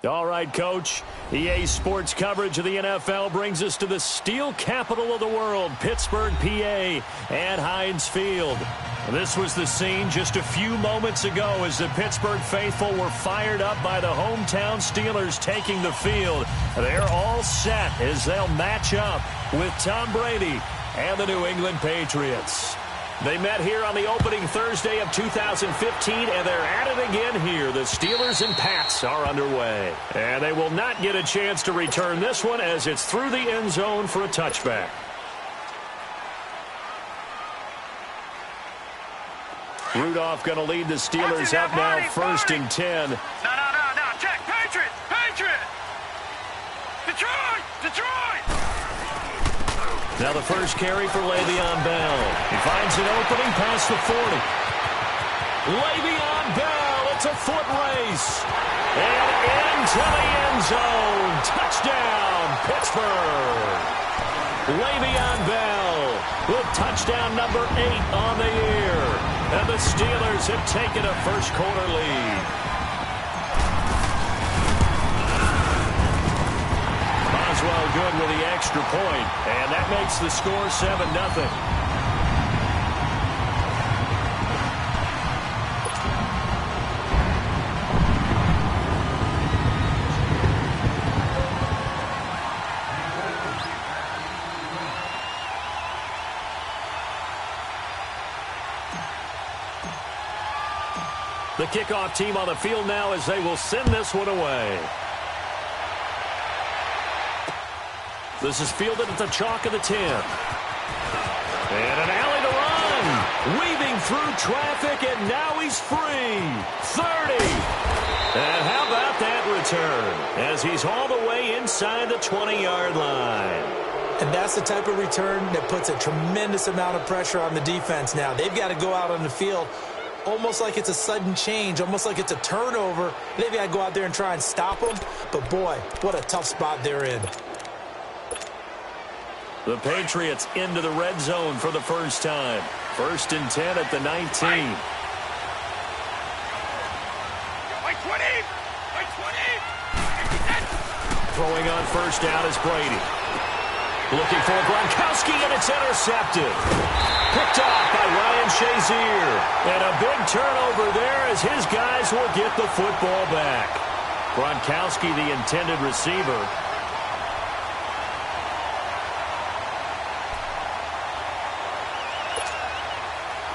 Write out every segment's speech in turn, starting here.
All right, Coach. EA Sports coverage of the NFL brings us to the steel capital of the world, Pittsburgh, PA, at Heinz Field. This was the scene just a few moments ago as the Pittsburgh faithful were fired up by the hometown Steelers taking the field. They're all set as they'll match up with Tom Brady and the New England Patriots. They met here on the opening Thursday of 2015, and they're at it again here. The Steelers and Pats are underway. And they will not get a chance to return this one as it's through the end zone for a touchback. Rudolph going to lead the Steelers up now, 1st and 10. No. Check. Patriot. Detroit. Now the first carry for Le'Veon Bell. He finds an opening past the 40. Le'Veon Bell, it's a foot race. And into the end zone. Touchdown, Pittsburgh. Le'Veon Bell with touchdown number 8 on the year. And the Steelers have taken a first-quarter lead. Boswell good with the extra point, and that makes the score 7-0. The kickoff team on the field now as they will send this one away. This is fielded at the chalk of the 10. And an alley to run. Weaving through traffic, and now he's free. 30. And how about that return as he's all the way inside the 20-yard line. And that's the type of return that puts a tremendous amount of pressure on the defense now. They've got to go out on the field almost like it's a sudden change, almost like it's a turnover. They've got to go out there and try and stop them. But, boy, what a tough spot they're in. The Patriots into the red zone for the first time. 1st and 10 at the 19. By 20. Throwing on first down is Brady. Looking for Gronkowski, and it's intercepted. Picked off by Ryan Shazier. And a big turnover there as his guys will get the football back. Gronkowski, the intended receiver.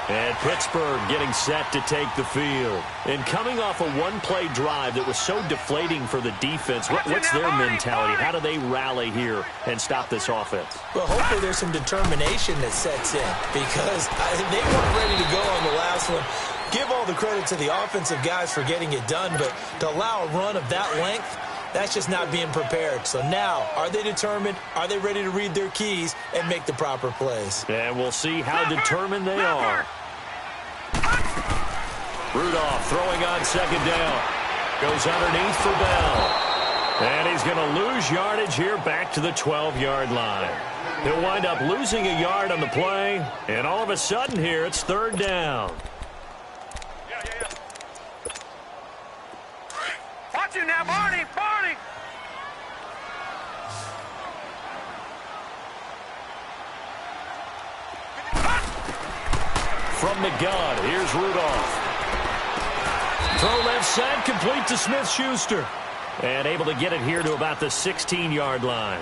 And Pittsburgh getting set to take the field. And coming off a one-play drive that was so deflating for the defense, what's their mentality? How do they rally here and stop this offense? Well, hopefully there's some determination that sets in because they weren't ready to go on the last one. Give all the credit to the offensive guys for getting it done, but to allow a run of that length, that's just not being prepared. So now, are they determined? Are they ready to read their keys and make the proper plays? And we'll see how determined they are. Rudolph throwing on 2nd down. Goes underneath for Bell. And he's going to lose yardage here back to the 12-yard line. He'll wind up losing a yard on the play. And all of a sudden here, it's 3rd down. Watch you now, Barney. From the gun, here's Rudolph. Throw left side, complete to Smith-Schuster. And able to get it here to about the 16-yard line.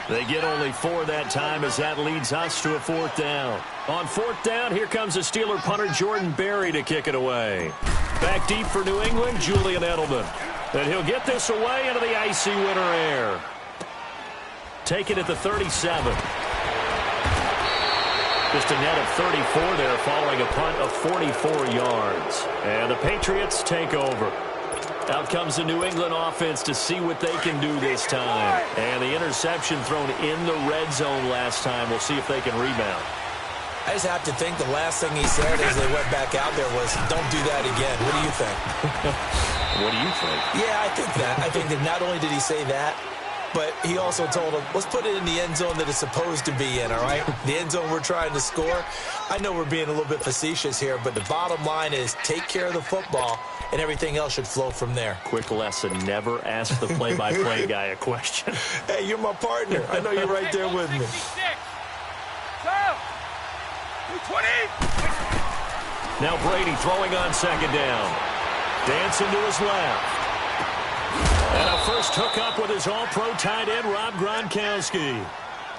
They get only 4 that time as that leads us to a 4th down. On 4th down, here comes a Steeler punter, Jordan Berry, to kick it away. Back deep for New England, Julian Edelman. And he'll get this away into the icy winter air. Take it at the 37. Just a net of 34 there following a punt of 44 yards. And the Patriots take over. Out comes the New England offense to see what they can do this time. And the interception thrown in the red zone last time. We'll see if they can rebound. I just have to think the last thing he said as they went back out there was, don't do that again. What do you think? What do you think? Yeah, I think that. I think that not only did he say that, but he also told him, let's put it in the end zone that it's supposed to be in, all right? The end zone we're trying to score. I know we're being a little bit facetious here, but the bottom line is take care of the football, and everything else should flow from there. Quick lesson, never ask the play-by-play guy a question. Hey, you're my partner. I know you're right there with me. 20. Now Brady throwing on second down. Dancing to his left. And a first hookup with his all-pro tight end, Rob Gronkowski.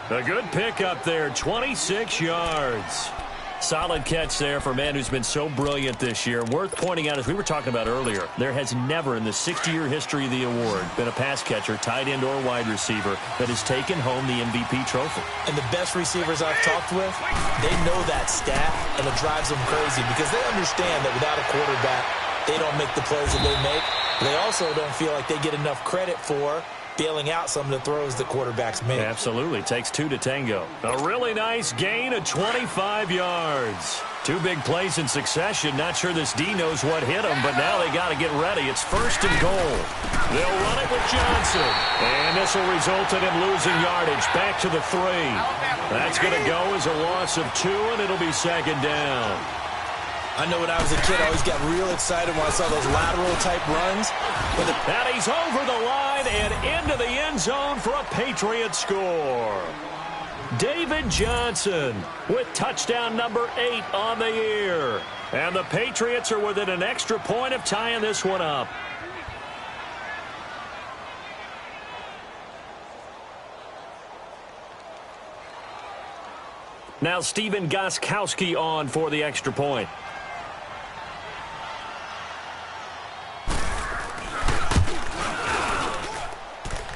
A good pickup there, 26 yards. Solid catch there for a man who's been so brilliant this year. Worth pointing out, as we were talking about earlier, there has never in the 60-year history of the award been a pass catcher, tight end or wide receiver, that has taken home the MVP trophy. And the best receivers I've talked with, they know that stat, and it drives them crazy because they understand that without a quarterback, they don't make the plays that they make. They also don't feel like they get enough credit for bailing out some of the throws that quarterbacks make. Absolutely. Takes two to tango. A really nice gain of 25 yards. Two big plays in succession. Not sure this D knows what hit him, but now they got to get ready. It's first and goal. They'll run it with Johnson. And this will result in him losing yardage. Back to the 3. That's going to go as a loss of 2, and it'll be second down. I know when I was a kid, I always got real excited when I saw those lateral-type runs. And he's over the line and into the end zone for a Patriot score. David Johnson with touchdown number 8 on the year. And the Patriots are within an extra point of tying this one up. Now Stephen Gostkowski on for the extra point.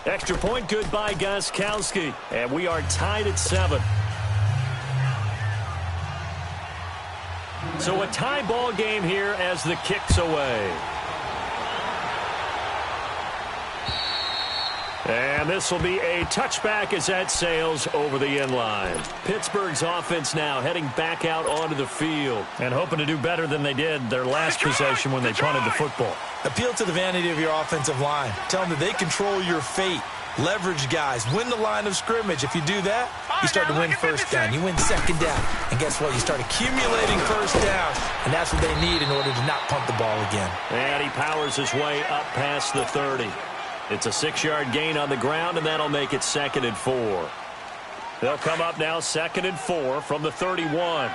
Extra point good by Gostkowski. And we are tied at 7. So a tie ball game here as the kick's away. And this will be a touchback as that sails over the end line. Pittsburgh's offense now heading back out onto the field and hoping to do better than they did their last possession when they punted the football. Appeal to the vanity of your offensive line. Tell them that they control your fate. Leverage guys. Win the line of scrimmage. If you do that, you start to win first down. You win second down. And guess what? You start accumulating first down. And that's what they need in order to not punt the ball again. And he powers his way up past the 30. It's a 6-yard gain on the ground, and that'll make it second and 4. They'll come up now second and 4 from the 31.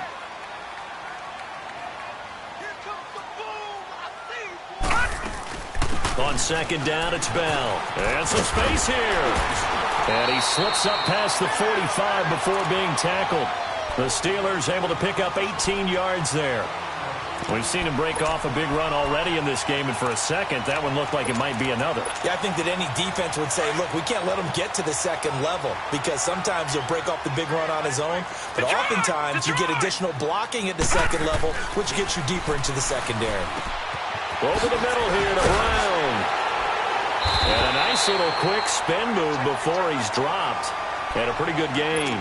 On second down, it's Bell. And some space here. And he slips up past the 45 before being tackled. The Steelers able to pick up 18 yards there. We've seen him break off a big run already in this game, and for a second, that one looked like it might be another. Yeah, I think that any defense would say, look, we can't let him get to the second level because sometimes he'll break off the big run on his own, but oftentimes you get additional blocking at the second level, which gets you deeper into the secondary. Over the middle here to Brown. And a nice little quick spin move before he's dropped. And a pretty good gain.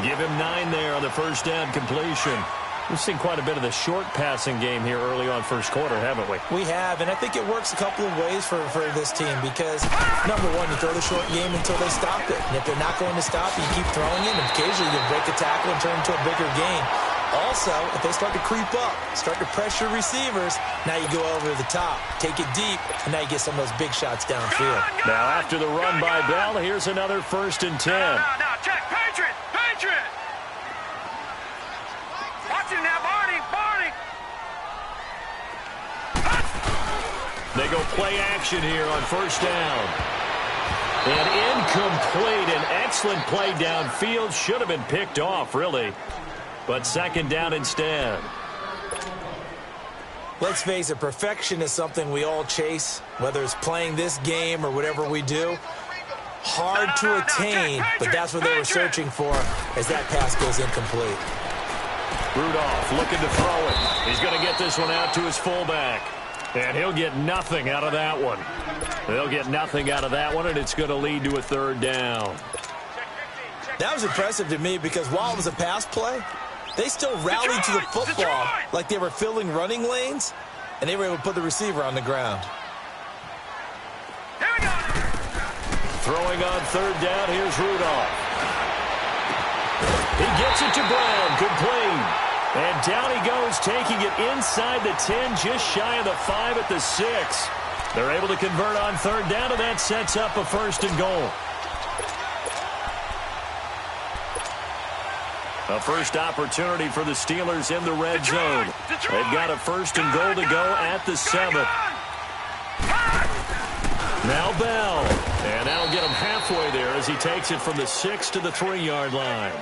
Give him 9 there on the first down completion. We've seen quite a bit of the short passing game here early on first quarter, haven't we? We have, and I think it works a couple of ways for this team because, number one, you throw the short game until they stop it. And if they're not going to stop it, you keep throwing it, and occasionally you'll break a tackle and turn into a bigger gain. Also, if they start to creep up, start to pressure receivers, now you go over the top, take it deep, and now you get some of those big shots downfield. Now after the run by Bell, here's another 1st and 10. No, check. Patriot! Patriot! Watch him now, Barney! They go play action here on first down. And incomplete. An excellent play downfield. Should have been picked off, really. But second down instead. Let's face it, perfection is something we all chase, whether it's playing this game or whatever we do. Hard to attain, but that's what they were searching for as that pass goes incomplete. Rudolph looking to throw it. He's going to get this one out to his fullback. And he'll get nothing out of that one. They'll get nothing out of that one, and it's going to lead to a third down. That was impressive to me because while it was a pass play, they still rallied to the football like they were filling running lanes, and they were able to put the receiver on the ground. Throwing on third down, here's Rudolph. He gets it to Brown, complete. And down he goes, taking it inside the 10, just shy of the 5 at the 6. They're able to convert on third down, and that sets up a 1st and goal. A first opportunity for the Steelers in the red zone. They've got a 1st and goal to go at the 7th. Now Bell. And that'll get him halfway there as he takes it from the 6 to the 3-yard line.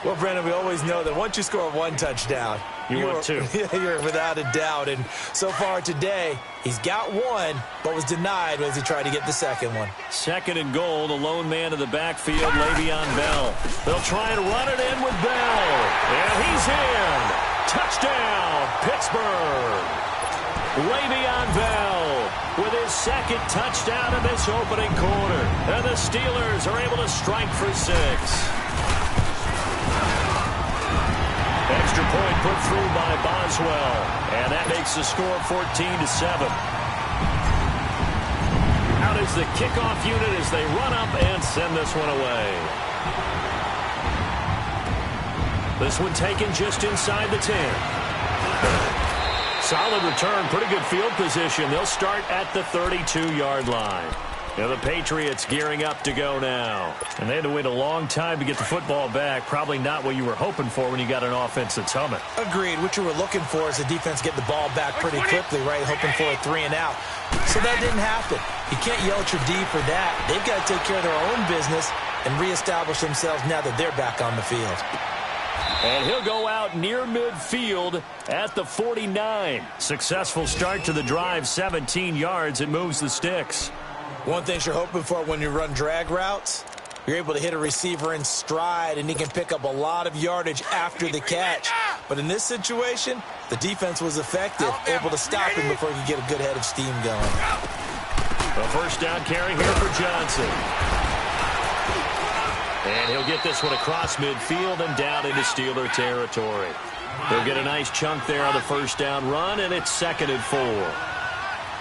Well, Brandon, we always know that once you score one touchdown, you're 2. You're without a doubt. And so far today, he's got one, but was denied as he tried to get the second one. 2nd and goal, the lone man in the backfield, Le'Veon Bell. They'll try and run it in with Bell. And he's in. Touchdown, Pittsburgh. Le'Veon Bell with his 2nd touchdown in this opening quarter. And the Steelers are able to strike for 6. Extra point put through by Boswell. And that makes the score 14-7. Out is the kickoff unit as they run up and send this one away. This one taken just inside the 10. Solid return, pretty good field position. They'll start at the 32-yard line. Now the Patriots gearing up to go now. And they had to wait a long time to get the football back. Probably not what you were hoping for when you got an offense that's humming. Agreed. What you were looking for is the defense get the ball back pretty quickly, right? Hoping for a 3 and out. So that didn't happen. You can't yell at your D for that. They've got to take care of their own business and reestablish themselves now that they're back on the field. And he'll go out near midfield at the 49. Successful start to the drive, 17 yards. It moves the sticks. One thing you're hoping for when you run drag routes, you're able to hit a receiver in stride, and he can pick up a lot of yardage after the catch. But in this situation, the defense was effective, able to stop him before he could get a good head of steam going. A 1st down carry here for Johnson. And he'll get this one across midfield and down into Steeler territory. He'll get a nice chunk there on the 1st down run, and it's 2nd and 4.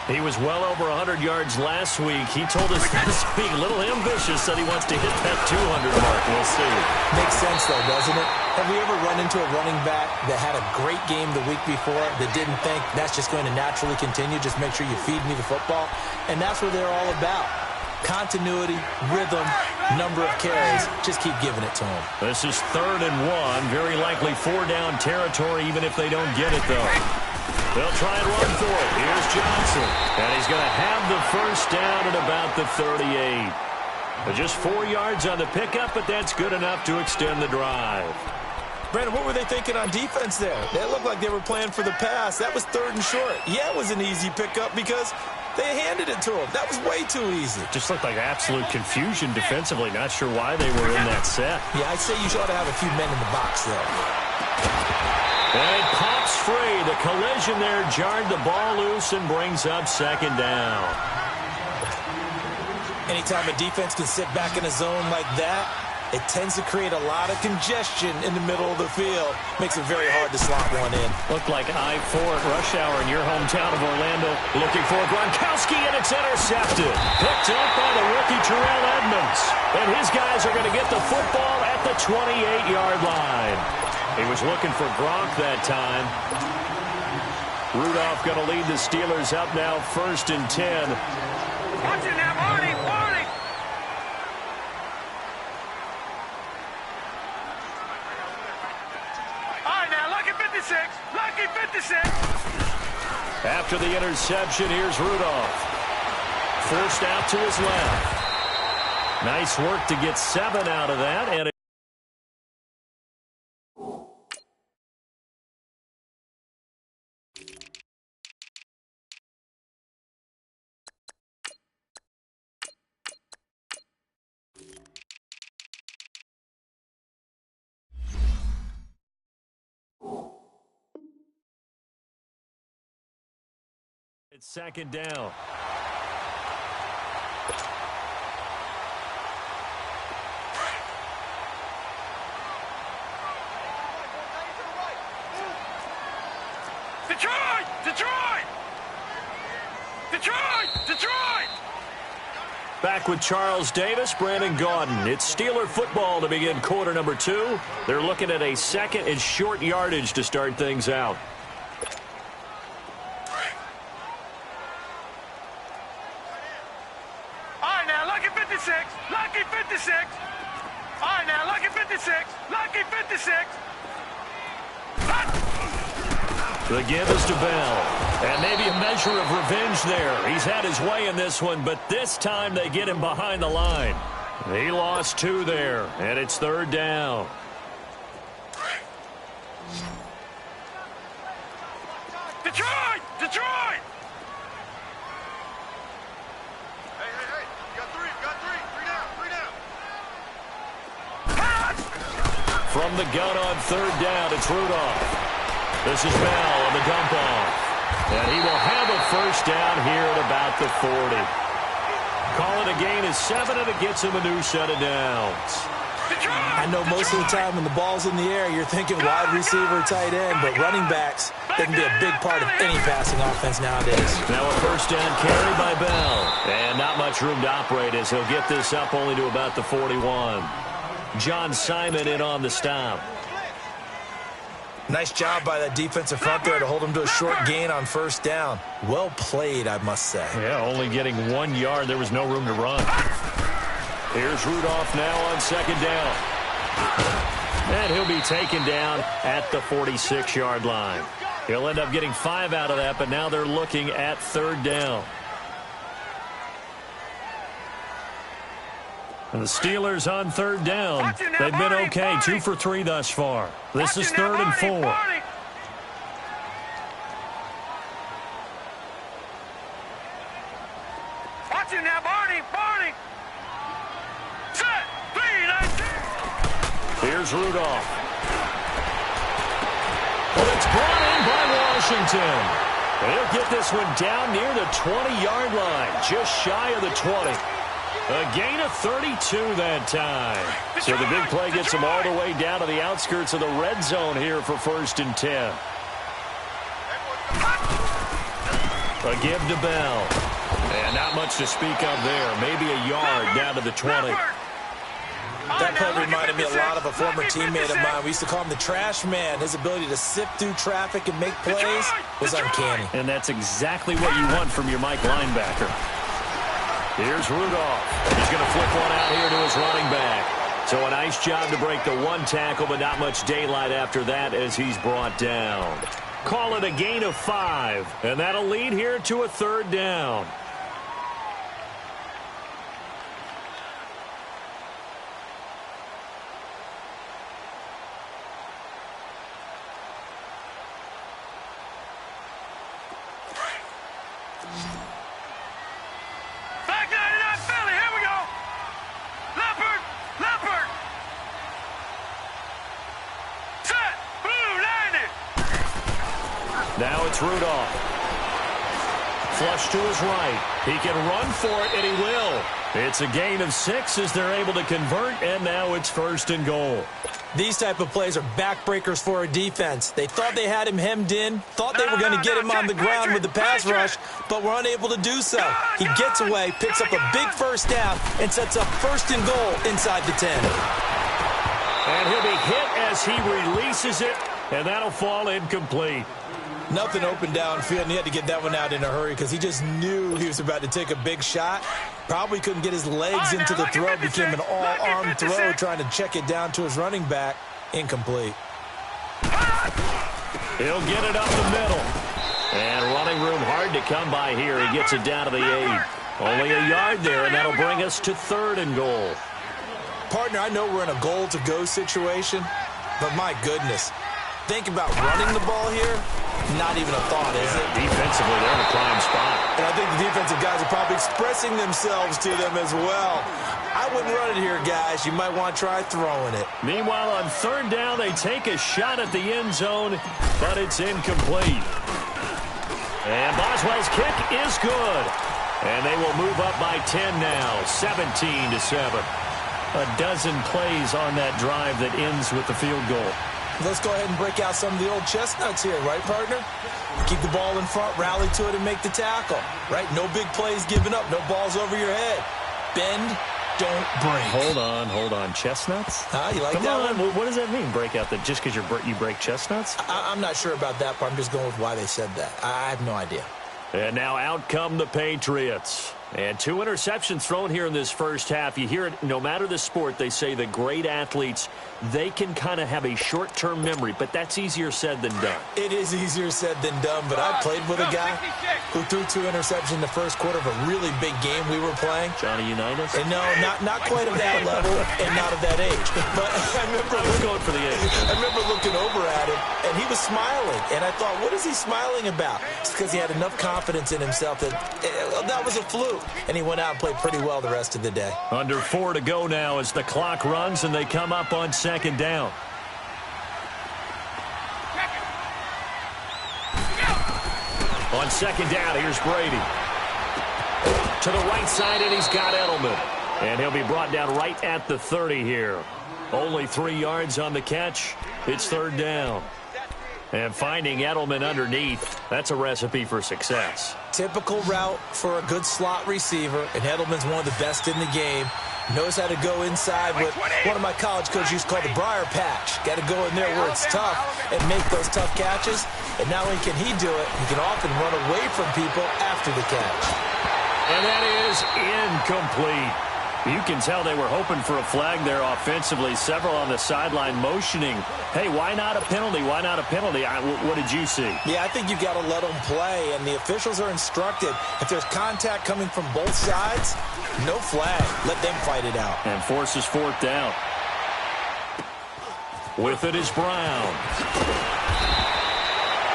He was well over 100 yards last week. He told us this week, a little ambitious, that he wants to hit that 200 mark. We'll see. Makes sense, though, doesn't it? Have we ever run into a running back that had a great game the week before that didn't think that's just going to naturally continue? Just make sure you feed me the football. And that's what they're all about. Continuity, rhythm, number of carries. Just keep giving it to him. This is 3rd and 1. Very likely 4-down territory, even if they don't get it, though. They'll try and run for it. Here's Johnson. And he's going to have the 1st down at about the 38. Just 4 yards on the pickup, but that's good enough to extend the drive. Brandon, what were they thinking on defense there? They looked like they were playing for the pass. That was 3rd and short. Yeah, it was an easy pickup because they handed it to him. That was way too easy. Just looked like absolute confusion defensively. Not sure why they were in that set. Yeah, I'd say you ought to have a few men in the box there. And it pops free. The collision there jarred the ball loose and brings up 2nd down. Anytime a defense can sit back in a zone like that, it tends to create a lot of congestion in the middle of the field. Makes it very hard to slot one in. Looked like I-4 at rush hour in your hometown of Orlando. Looking for Gronkowski, and it's intercepted. Picked up by the rookie Terrell Edmonds. And his guys are going to get the football at the 28-yard line. He was looking for Gronk that time. Rudolph going to lead the Steelers up now, 1st and 10. Watch it now, Barney, Barney. All right, now, lucky 56. Lucky 56. After the interception, here's Rudolph. Forced out to his left. Nice work to get 7 out of that. And it's 2nd down. Detroit! Detroit! Detroit! Detroit! Back with Charles Davis, Brandon Gaudin. It's Steeler football to begin quarter number 2. They're looking at a second and short yardage to start things out. All right, now, lucky 56. Lucky 56. All right, now, lucky 56. Lucky 56. The give is to Bell. And maybe a measure of revenge there. He's had his way in this one, but this time they get him behind the line. He lost 2 there, and it's third down. Detroit! Detroit! Hey, you got 3, you got 3. 3 down. From the gun on third down, it's Rudolph. This is Bell on the dump off. And he will have a first down here at about the 40. Call it a gain of 7, and it gets him a new set of downs. I know most of the time when the ball's in the air, you're thinking wide receiver, tight end, but running backs, they can be a big part of any passing offense nowadays. Now a first down carry by Bell. And not much room to operate as he'll get this up only to about the 41. John Simon in on the stop. Nice job by that defensive front there to hold him to a short gain on first down. Well played, I must say. Yeah, only getting 1 yard. There was no room to run. Here's Rudolph now on second down. And he'll be taken down at the 46-yard line. He'll end up getting 5 out of that, but now they're looking at third down. And the Steelers on third down. They've been okay, 2 for 3 thus far. This is third and 4. Watch it now, Barney! Barney! Set! 3, 19! Here's Rudolph. Well, it's brought in by Washington. They'll get this one down near the 20-yard line, just shy of the 20. A gain of 32 that time. So the big play gets them all the way down to the outskirts of the red zone here for first and 10. A give to Bell. And not much to speak of there. Maybe a yard down to the 20. That play reminded me a lot of a former teammate of mine. We used to call him the trash man. His ability to sift through traffic and make plays was uncanny. And that's exactly what you want from your Mike linebacker. Here's Rudolph. He's going to flip one out here to his running back. So a nice job to break the 1 tackle, but not much daylight after that as he's brought down. Call it a gain of 5, and that'll lead here to a third down. Now it's Rudolph. Flush to his right. He can run for it, and he will. It's a gain of 6 as they're able to convert, and now it's first and goal. These type of plays are backbreakers for a defense. They thought they had him hemmed in, thought they were going to get him on the ground with the pass rush, but were unable to do so. He gets away, picks up a big first down, and sets up first and goal inside the 10. And he'll be hit as he releases it, and that'll fall incomplete. Nothing open downfield, and he had to get that one out in a hurry because he just knew he was about to take a big shot. Probably couldn't get his legs into the throw. Became an all-arm throw, trying to check it down to his running back. Incomplete. He'll get it up the middle. And running room hard to come by here. He gets it down to the 8. Only a yard there, and that'll bring us to third and goal. Partner, I know we're in a goal-to-go situation, but my goodness. Think about running the ball here. Not even a thought, is it? Defensively, they're in a prime spot. And I think the defensive guys are probably expressing themselves to them as well. I wouldn't run it here, guys. You might want to try throwing it. Meanwhile, on third down, they take a shot at the end zone, but it's incomplete. And Boswell's kick is good. And they will move up by 10 now, 17-7. A dozen plays on that drive that ends with the field goal. Let's go ahead and break out some of the old chestnuts here, right, partner? Keep the ball in front, rally to it, and make the tackle, right? No big plays given up, no balls over your head. Bend, don't break. Hold on. Chestnuts? You like Come that on. one? What does that mean, break out? That just because you break chestnuts? I'm not sure about that part. I'm just going with why they said that. I have no idea. And now out come the Patriots. And 2 interceptions thrown here in this first half. You hear it, no matter the sport, they say the great athletes, they can kind of have a short-term memory, but that's easier said than done. It is easier said than done, but I played with a guy who threw 2 interceptions in the first quarter of a really big game we were playing. Johnny Unitas? And no, not quite of that level and not of that age. But I was going for the age. I remember looking over at him, and he was smiling. And I thought, what is he smiling about? It's because he had enough confidence in himself that was a fluke. And he went out and played pretty well the rest of the day. Under 4 to go now as the clock runs and they come up on second down. On second down, here's Brady. To the right side, and he's got Edelman. And he'll be brought down right at the 30 here. Only 3 yards on the catch. It's third down. And finding Edelman underneath, that's a recipe for success. Typical route for a good slot receiver, and Edelman's one of the best in the game. Knows how to go inside what one of my college coaches used to call the briar patch. Got to go in there where it's tough and make those tough catches. And not only can he do it, he can often run away from people after the catch. And that is incomplete. You can tell they were hoping for a flag there offensively. Several on the sideline motioning, hey, why not a penalty? Why not a penalty? What did you see? Yeah, I think you've got to let them play, and the officials are instructed. If there's contact coming from both sides, no flag. Let them fight it out. And forces fourth down. With it is Brown.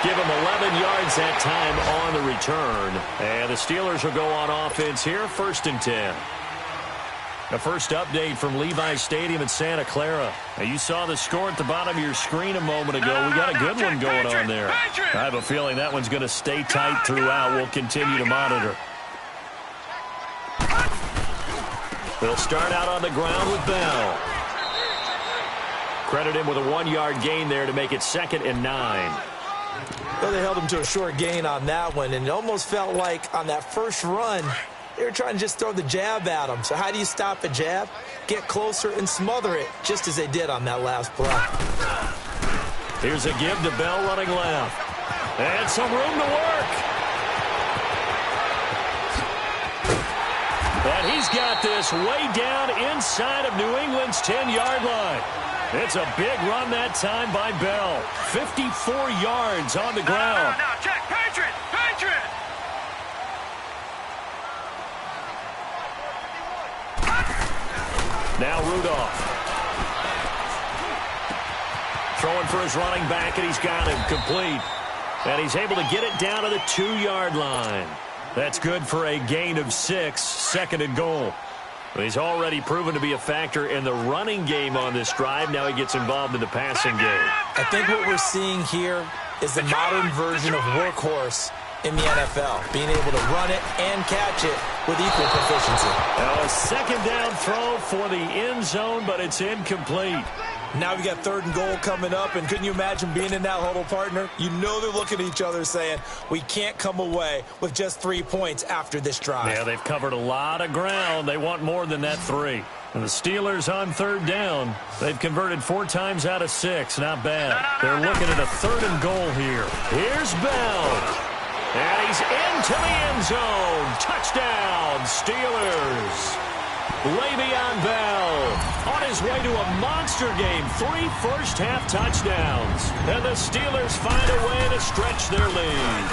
Give him 11 yards that time on the return. And the Steelers will go on offense here, 1st and 10. The first update from Levi Stadium in Santa Clara. Now, you saw the score at the bottom of your screen a moment ago. We got a good one going on there. I have a feeling that one's going to stay tight throughout. We'll continue to monitor. They'll start out on the ground with Bell. Credit him with a 1-yard gain there to make it 2nd and 9. Well, they held him to a short gain on that one, and it almost felt like on that first run, they were trying to just throw the jab at him. So how do you stop a jab? Get closer and smother it, just as they did on that last play. Here's a give to Bell running left. And some room to work. And he's got this way down inside of New England's 10-yard line. It's a big run that time by Bell. 54 yards on the ground. No, check. Patriot! Now Rudolph. Throwing for his running back, and he's got him complete. And he's able to get it down to the 2-yard line. That's good for a gain of 6, 2nd and goal. He's already proven to be a factor in the running game on this drive. Now he gets involved in the passing game. I think what we're seeing here is the modern version of workhorse in the NFL, being able to run it and catch it with equal proficiency. Now a 2nd down throw for the end zone, but it's incomplete. Now we got 3rd and goal coming up, and couldn't you imagine being in that huddle, partner? You know they're looking at each other saying, we can't come away with just 3 points after this drive. Yeah, they've covered a lot of ground. They want more than that 3. And the Steelers on 3rd down. They've converted 4 times out of 6. Not bad. They're looking at a 3rd and goal here. Here's Bell. And he's into the end zone. Touchdown, Steelers. Le'Veon Bell on his way to a monster game. 3 first-half touchdowns. And the Steelers find a way to stretch their lead.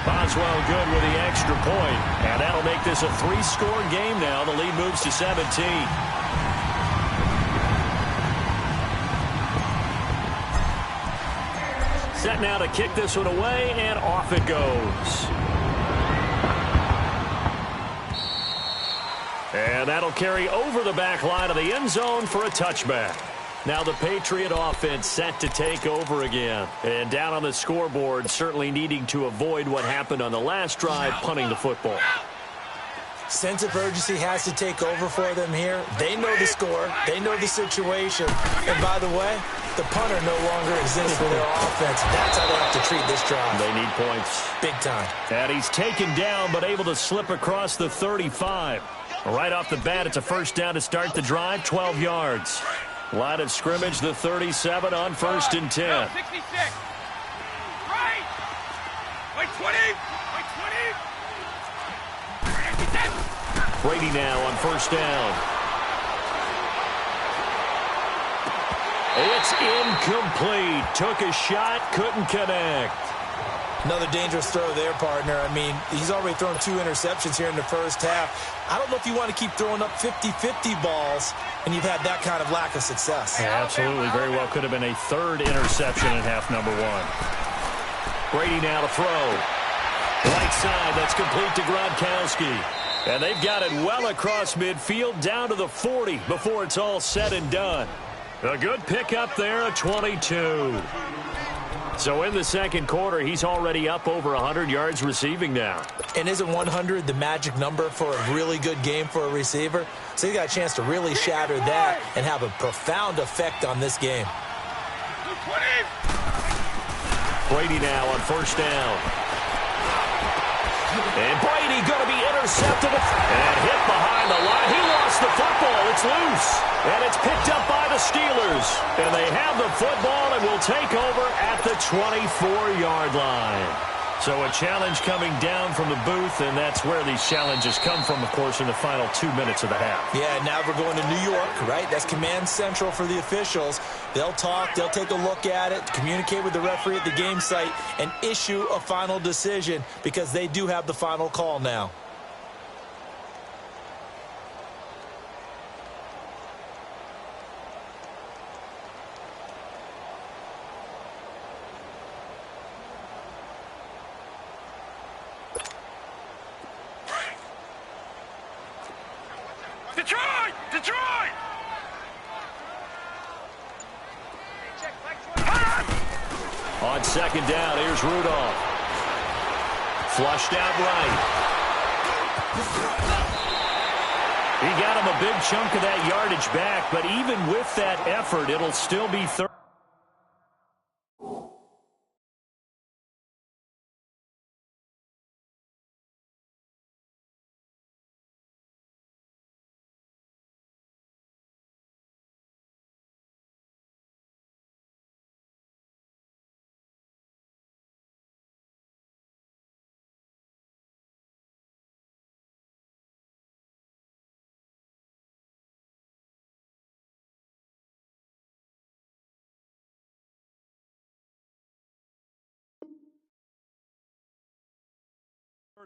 Boswell good with the extra point. And that'll make this a 3-score game now. The lead moves to 17. Set now to kick this one away, and off it goes. And that'll carry over the back line of the end zone for a touchback. Now the Patriot offense set to take over again. And down on the scoreboard, certainly needing to avoid what happened on the last drive, punting the football. Sense of urgency has to take over for them here. They know the score. They know the situation. And by the way, the punter no longer exists for their offense. That's how they have to treat this drive. They need points. Big time. And he's taken down, but able to slip across the 35. Right off the bat, it's a first down to start the drive, 12 yards. Line of scrimmage, the 37 on 1st and 10. 66. Right. Wait, 20. Wait, 20. Brady now on 1st down. It's incomplete. Took a shot, couldn't connect. Another dangerous throw there, partner. I mean, he's already thrown 2 interceptions here in the first half. I don't know if you want to keep throwing up 50-50 balls when you've had that kind of lack of success. Yeah, absolutely. Very well could have been a 3rd interception in half number 1. Brady now to throw. Right side, that's complete to Gronkowski. And they've got it well across midfield, down to the 40 before it's all said and done. A good pickup there, a 22. So in the second quarter, he's already up over 100 yards receiving now. And isn't 100 the magic number for a really good game for a receiver? So he got a chance to really shatter that and have a profound effect on this game. Brady now on 1st down. And Brady going to be intercepted and hit behind the line. He lost the football. It's loose. And it's picked up by the Steelers. And they have the football and will take over at the 24-yard line. So a challenge coming down from the booth, and that's where these challenges come from, of course, in the final 2 minutes of the half. Yeah, now we're going to New York, right? That's command central for the officials. They'll talk, they'll take a look at it, communicate with the referee at the game site, and issue a final decision because they do have the final call now. Detroit! Detroit! On 2nd down, here's Rudolph. Flushed out right. He got him a big chunk of that yardage back, but even with that effort, it'll still be third.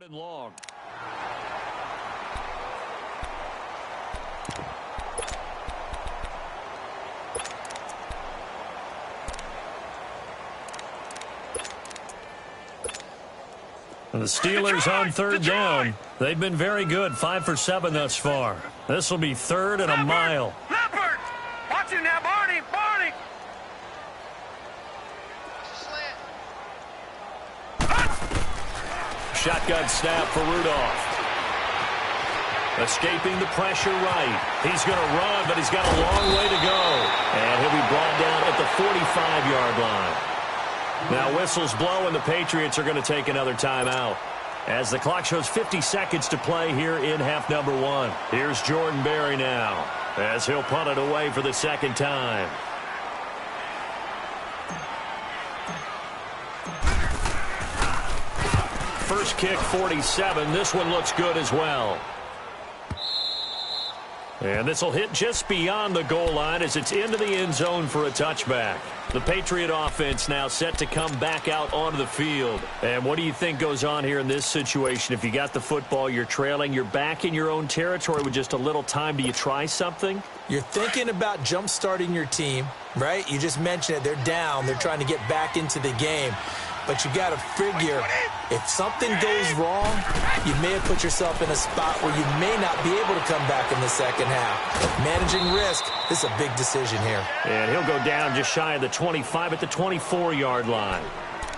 And long. And the Steelers on 3rd down. They've been very good, 5 for 7 thus far. This will be 3rd and a mile. Leopard! Watch him now, Barney! Barney! Shotgun snap for Rudolph. Escaping the pressure right. He's going to run, but he's got a long way to go. And he'll be brought down at the 45-yard line. Now whistles blow, and the Patriots are going to take another timeout. As the clock shows 50 seconds to play here in half number 1. Here's Jordan Berry now, as he'll punt it away for the 2nd time. First kick, 47. This one looks good as well. And this will hit just beyond the goal line as it's into the end zone for a touchback. The Patriot offense now set to come back out onto the field. And what do you think goes on here in this situation? If you got the football, you're trailing, you're back in your own territory with just a little time. Do you try something? You're thinking about jump-starting your team, right? You just mentioned it. They're down. They're trying to get back into the game. But you got to figure, if something goes wrong, you may have put yourself in a spot where you may not be able to come back in the second half. Managing risk, this is a big decision here. And he'll go down just shy of the 25 at the 24-yard line.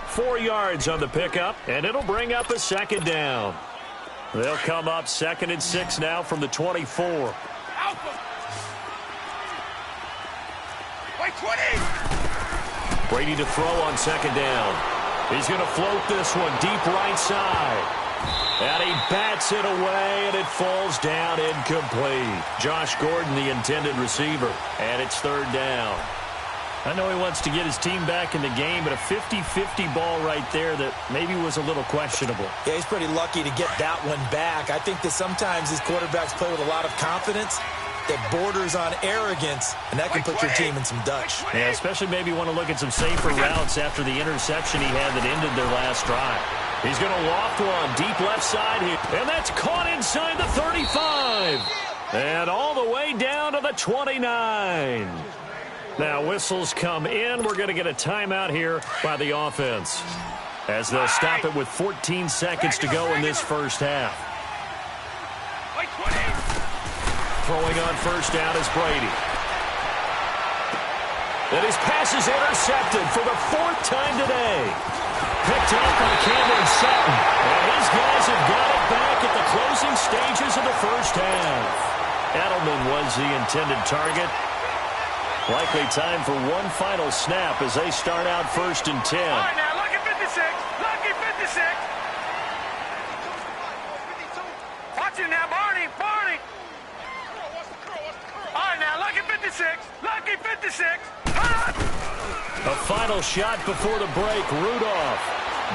4 yards on the pickup, and it'll bring up a 2nd down. They'll come up 2nd and 6 now from the 24. Wait, 20! Brady to throw on 2nd down. He's going to float this one deep right side. And he bats it away, and it falls down incomplete. Josh Gordon, the intended receiver, and it's third down. I know he wants to get his team back in the game, but a 50-50 ball right there that maybe was a little questionable. Yeah, he's pretty lucky to get that one back. I think that sometimes these quarterbacks play with a lot of confidence that borders on arrogance, and that can put your team in some Dutch. Yeah, especially maybe want to look at some safer routes after the interception he had that ended their last drive. He's going to loft one deep left side here, and that's caught inside the 35. And all the way down to the 29. Now whistles come in. We're going to get a timeout here by the offense as they'll stop it with 14 seconds to go in this first half. Throwing on first down is Brady. And his pass is intercepted for the fourth time today. Picked off by Cameron Sutton. And his guys have got it back at the closing stages of the first half. Edelman was the intended target. Likely time for one final snap as they start out first and 10. All right, now, lucky 56. Lucky 56. Watch it now, Barney. Barney. All right, now, lucky 56. Lucky 56. A final shot before the break. Rudolph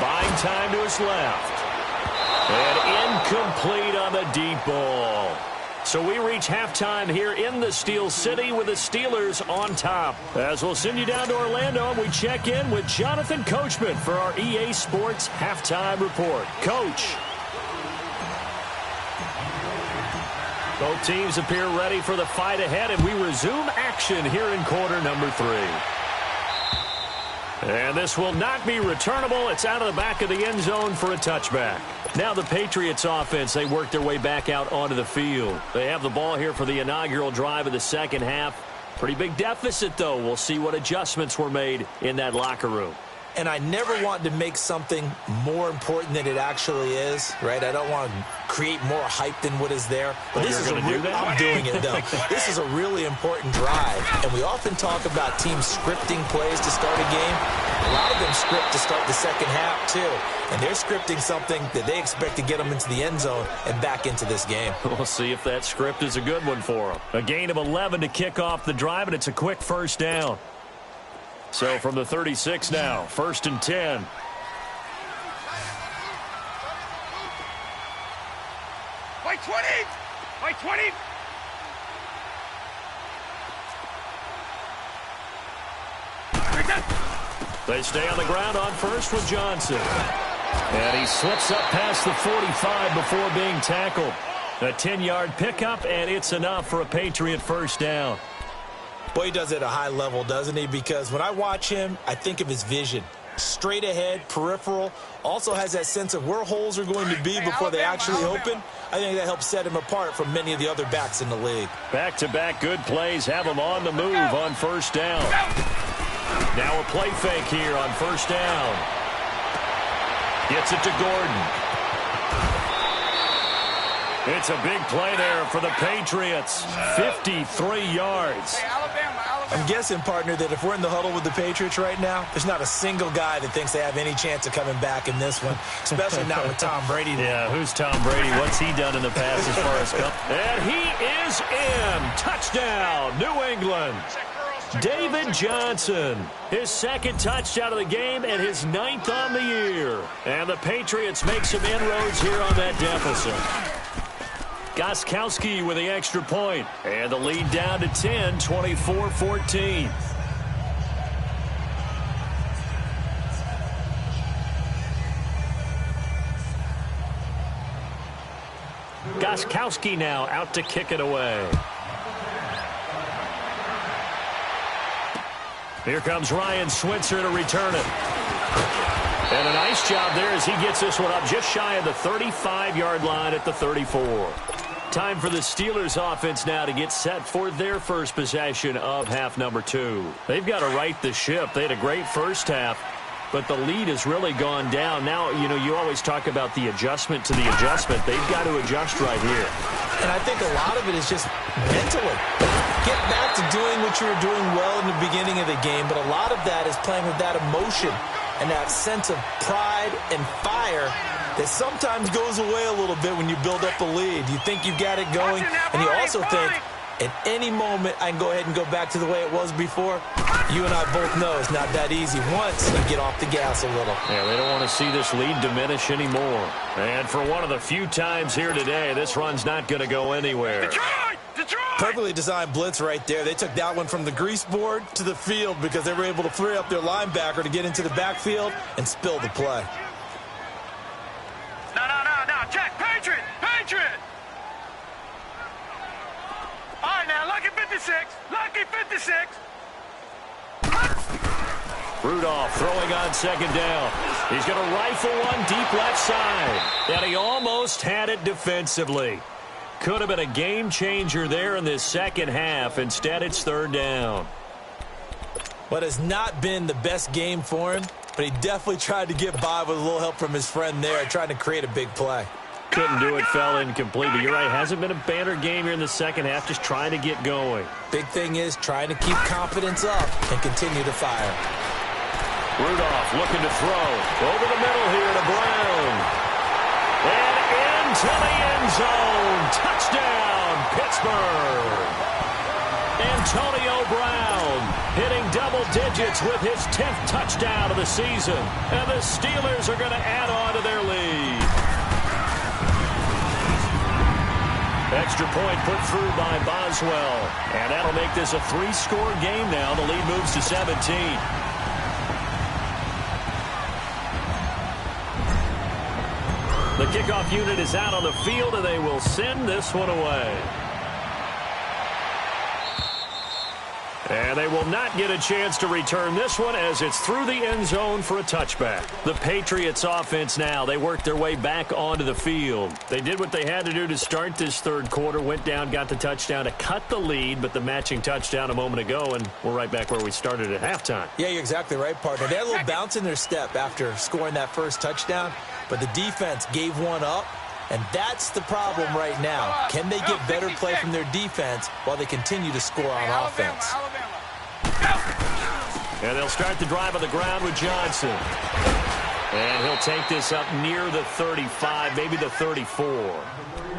buying time to his left. And incomplete on the deep ball. So we reach halftime here in the Steel City with the Steelers on top. As we'll send you down to Orlando, and we check in with Jonathan Coachman for our EA Sports Halftime Report. Coach. Both teams appear ready for the fight ahead, and we resume action here in quarter number 3. And this will not be returnable. It's out of the back of the end zone for a touchback. Now the Patriots offense, they work their way back out onto the field. They have the ball here for the inaugural drive of the second half. Pretty big deficit, though. We'll see what adjustments were made in that locker room. And I never want to make something more important than it actually is, right? I don't want to create more hype than what is there. But this is I'm doing it, though. This is a really important drive. And we often talk about teams scripting plays to start a game. A lot of them script to start the second half, too. And they're scripting something that they expect to get them into the end zone and back into this game. We'll see if that script is a good one for them. A gain of 11 to kick off the drive, and it's a quick first down. So from the 36 now, first and 10. White 20! White 20! They stay on the ground on first with Johnson. And he slips up past the 45 before being tackled. A 10-yard pickup, and it's enough for a Patriot first down. Boy, he does it at a high level, doesn't he? Because when I watch him, I think of his vision. Straight ahead, peripheral, also has that sense of where holes are going to be before they actually open. I think that helps set him apart from many of the other backs in the league. Back-to-back good plays have him on the move on first down. Now a play fake here on first down. Gets it to Gordon. It's a big play there for the Patriots. 53 yards. I'm guessing, partner, that if we're in the huddle with the Patriots right now, there's not a single guy that thinks they have any chance of coming back in this one, especially not with Tom Brady. Yeah, who's Tom Brady? What's he done in the past as far as come? And he is in. Touchdown, New England. David Johnson, his second touchdown of the game and his 9th on the year. And the Patriots make some inroads here on that deficit. Gostkowski with the extra point. And the lead down to 10, 24-14. Gostkowski now out to kick it away. Here comes Ryan Switzer to return it. And a nice job there as he gets this one up just shy of the 35-yard line at the 34. Time for the Steelers offense now to get set for their first possession of half number 2. They've got to right the ship. They had a great first half, but the lead has really gone down. Now, you know, you always talk about the adjustment to the adjustment. They've got to adjust right here. And I think a lot of it is just mentally. Get back to doing what you were doing well in the beginning of the game, but a lot of that is playing with that emotion and that sense of pride and fire that sometimes goes away a little bit when you build up a lead. You think you've got it going, and you also think, at any moment, I can go ahead and go back to the way it was before. You and I both know it's not that easy once you get off the gas a little. Yeah, they don't want to see this lead diminish anymore. And for one of the few times here today, this run's not going to go anywhere. Detroit! Detroit! Perfectly designed blitz right there. They took that one from the grease board to the field because they were able to free up their linebacker to get into the backfield and spill the play. No, check. Patriot! Patriot! All right, now, lucky 56. Lucky 56. Rudolph throwing on second down. He's going to rifle one deep left side. And he almost had it defensively. Could have been a game changer there in this second half. Instead, it's third down. But it's not been the best game for him, but he definitely tried to get by with a little help from his friend there, trying to create a big play. Couldn't do it, fell incomplete. But you're right, hasn't been a banner game here in the second half, just trying to get going. Big thing is trying to keep confidence up and continue to fire. Rudolph looking to throw. Over the middle here to Brown. And into the end zone. Touchdown, Pittsburgh. Antonio Brown hitting double digits with his 10th touchdown of the season. And the Steelers are going to add on to their lead. Extra point put through by Boswell. And that'll make this a 3-score game now. The lead moves to 17. The kickoff unit is out on the field, and they will send this one away. And they will not get a chance to return this one as it's through the end zone for a touchback. The Patriots offense now, they worked their way back onto the field. They did what they had to do to start this third quarter, went down, got the touchdown to cut the lead, but the matching touchdown a moment ago, and we're right back where we started at halftime. Yeah, you're exactly right, partner. They had a little bounce in their step after scoring that first touchdown, but the defense gave one up. And that's the problem right now. Can they get better play from their defense while they continue to score on offense? And they'll start the drive on the ground with Johnson. And he'll take this up near the 35, maybe the 34.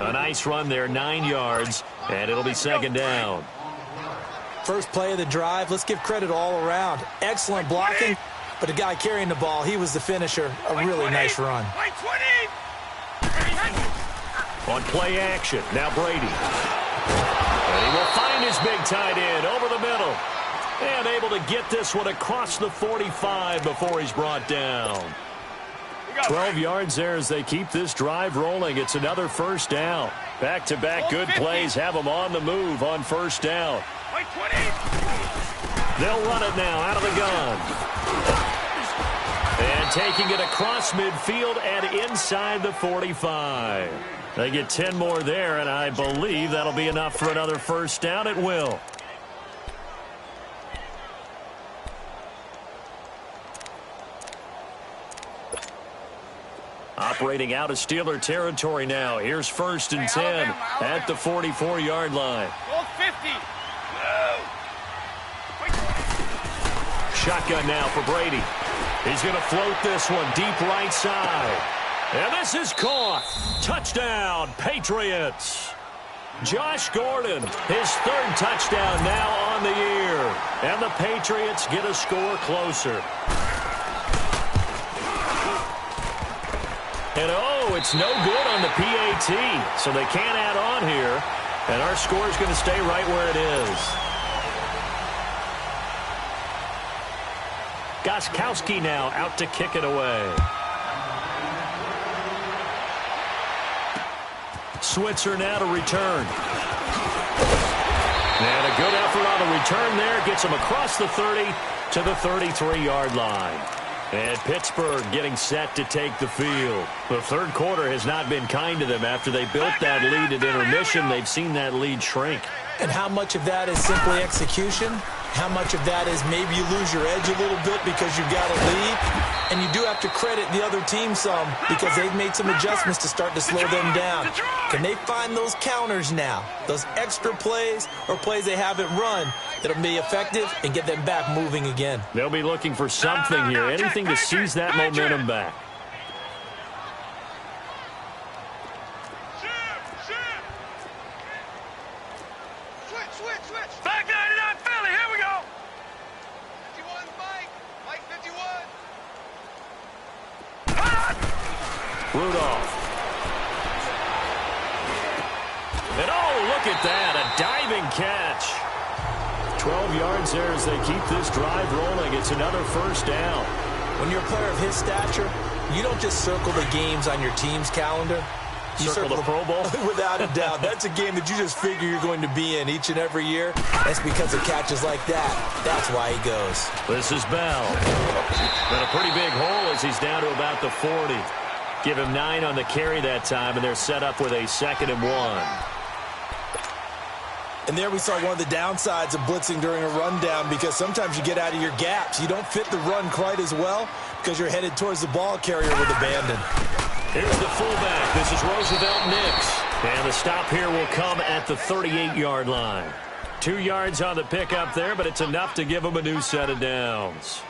A nice run there, 9 yards, and it'll be second down. First play of the drive, let's give credit all around. Excellent blocking, but the guy carrying the ball, he was the finisher. A really nice run. On play action, now Brady. And he will find his big tight end over the middle. And able to get this one across the 45 before he's brought down. 12 yards there as they keep this drive rolling. It's another first down. Back-to-back good plays have them on the move on first down. They'll run it now out of the gun. And taking it across midfield and inside the 45. They get 10 more there, and I believe that'll be enough for another first down. It will. Operating out of Steeler territory now. Here's first and 10 at the 44-yard line. Shotgun now for Brady. He's going to float this one deep right side. And this is caught. Touchdown, Patriots. Josh Gordon, his third touchdown now on the year. And the Patriots get a score closer. And oh, it's no good on the PAT. So they can't add on here. And our score is going to stay right where it is. Gostkowski now out to kick it away. Switzer now to return. And a good effort on the return there. Gets him across the 30 to the 33-yard line. And Pittsburgh getting set to take the field. The third quarter has not been kind to them. After they built that lead at intermission, they've seen that lead shrink. And how much of that is simply execution? How much of that is maybe you lose your edge a little bit because you've got a lead? And you do have to credit the other team some because they've made some adjustments to start to slow them down. Can they find those counters now? Those extra plays or plays they haven't run that'll be effective and get them back moving again? They'll be looking for something here. Anything to seize that momentum back. Rudolph. And oh, look at that, a diving catch. 12 yards there as they keep this drive rolling. It's another first down. When you're a player of his stature, you don't just circle the games on your team's calendar. You circle the Pro Bowl? Without a doubt. That's a game that you just figure you're going to be in each and every year. That's because of catches like that. That's why he goes. This is Bell. But a pretty big hole as he's down to about the 40. Give him 9 on the carry that time, and they're set up with a 2nd and 1. And there we saw one of the downsides of blitzing during a rundown, because sometimes you get out of your gaps. You don't fit the run quite as well because you're headed towards the ball carrier with abandon. Here's the fullback. This is Roosevelt Nix. And the stop here will come at the 38-yard line. 2 yards on the pickup there, but it's enough to give them a new set of downs.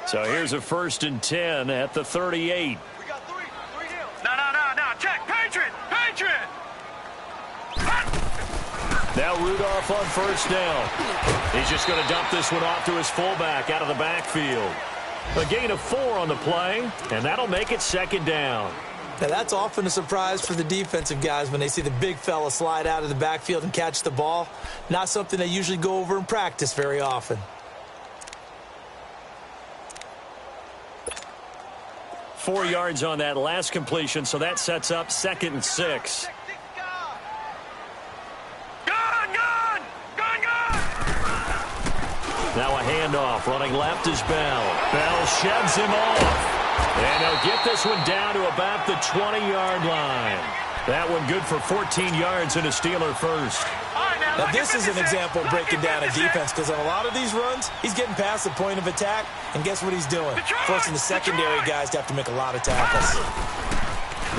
So here's a 1st and 10 at the 38. We got three down. No. Check. Patriot. Now Rudolph on 1st down. He's just going to dump this one off to his fullback out of the backfield. A gain of 4 on the play, and that'll make it 2nd down. Now, that's often a surprise for the defensive guys when they see the big fella slide out of the backfield and catch the ball. Not something they usually go over in practice very often. 4 yards on that last completion, so that sets up 2nd and 6. Now a handoff. Running left is Bell. Bell sheds him off. And he'll get this one down to about the 20-yard line. That one good for 14 yards and a Steeler first. Now this is an example of breaking down a defense, because on a lot of these runs, he's getting past the point of attack, and guess what he's doing? Forcing the secondary guys to have to make a lot of tackles.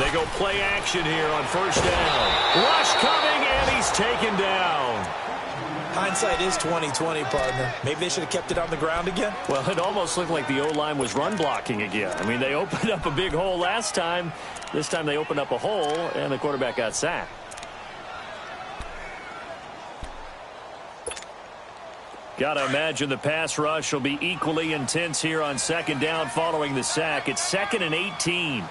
They go play action here on 1st down. Rush coming, and he's taken down. Hindsight is 20/20, partner. Maybe they should have kept it on the ground again. Well, it almost looked like the O-line was run blocking again. I mean, they opened up a big hole last time. This time they opened up a hole, and the quarterback got sacked. Got to imagine the pass rush will be equally intense here on 2nd down following the sack. It's 2nd and 18.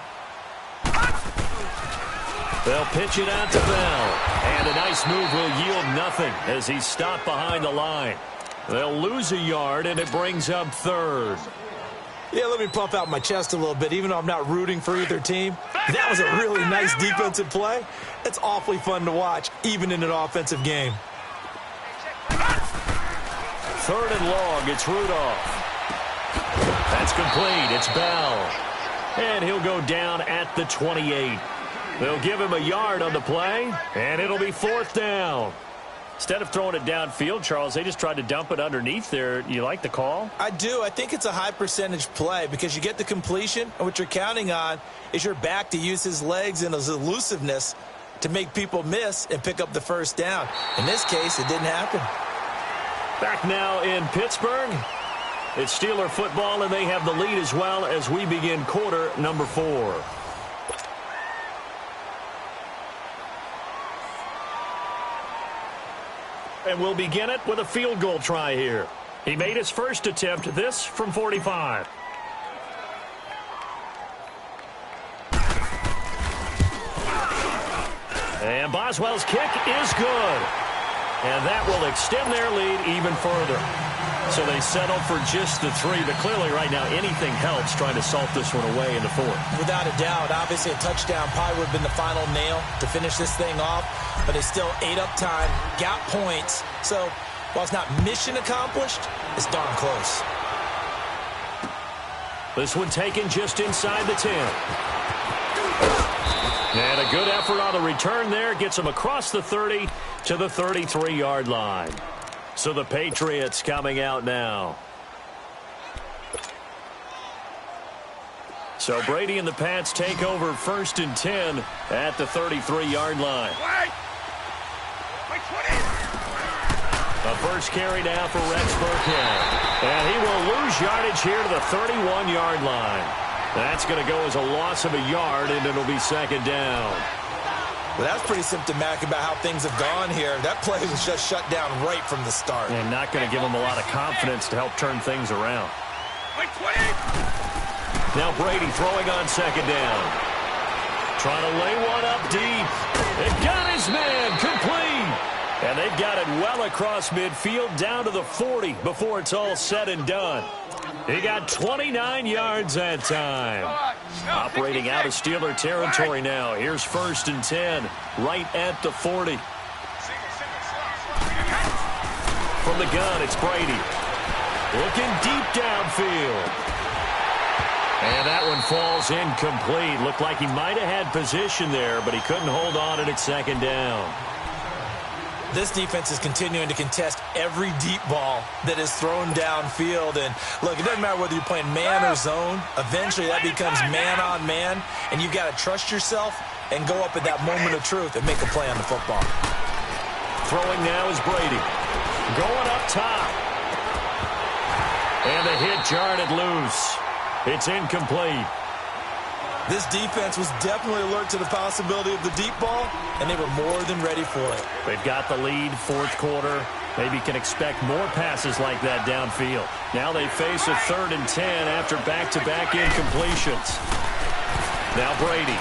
They'll pitch it out to Bell. And a nice move will yield nothing as he's stopped behind the line. They'll lose a yard, and it brings up 3rd. Yeah, let me puff out my chest a little bit, even though I'm not rooting for either team. That was a really nice defensive play. It's awfully fun to watch, even in an offensive game. 3rd and long. It's Rudolph. That's complete. It's Bell. And he'll go down at the 28. They'll give him a yard on the play, and it'll be 4th down. Instead of throwing it downfield, Charles, they just tried to dump it underneath there. You like the call? I do. I think it's a high percentage play because you get the completion, and what you're counting on is your back to use his legs and his elusiveness to make people miss and pick up the 1st down. In this case, it didn't happen. Back now in Pittsburgh. It's Steeler football, and they have the lead as well as we begin quarter number 4. And we'll begin it with a field goal try here. He made his first attempt, this from 45. And Boswell's kick is good. And that will extend their lead even further. So they settle for just the 3, but clearly right now anything helps trying to salt this one away in the 4th. Without a doubt, obviously a touchdown probably would have been the final nail to finish this thing off, but they still ate up time, got points. So while it's not mission accomplished, it's darn close. This one taken just inside the 10. And a good effort on the return there gets them across the 30 to the 33-yard line. So the Patriots coming out now. So Brady and the Pats take over 1st and 10 at the 33-yard line. A first carry now for Rex Burkhead. And he will lose yardage here to the 31-yard line. That's going to go as a loss of a yard, and it'll be 2nd down. Well, that's pretty symptomatic about how things have gone here. That play was just shut down right from the start. And not going to give them a lot of confidence to help turn things around. Now Brady throwing on second down. Trying to lay one up deep. It got his man complete. And they've got it well across midfield down to the 40 before it's all said and done. He got 29 yards that time. Operating out of Steeler territory now. Here's 1st and 10, right at the 40. From the gun, it's Brady. Looking deep downfield. And that one falls incomplete. Looked like he might have had position there, but he couldn't hold on at second down. This defense is continuing to contest every deep ball that is thrown downfield. And, look, it doesn't matter whether you're playing man or zone. Eventually, that becomes man-on-man, and you've got to trust yourself and go up at that moment of truth and make a play on the football. Throwing now is Brady. Going up top. And the hit jarred it loose. It's incomplete. This defense was definitely alert to the possibility of the deep ball, and they were more than ready for it. They've got the lead, 4th quarter. Maybe can expect more passes like that downfield. Now they face a 3rd and 10 after back-to-back incompletions. Now Brady.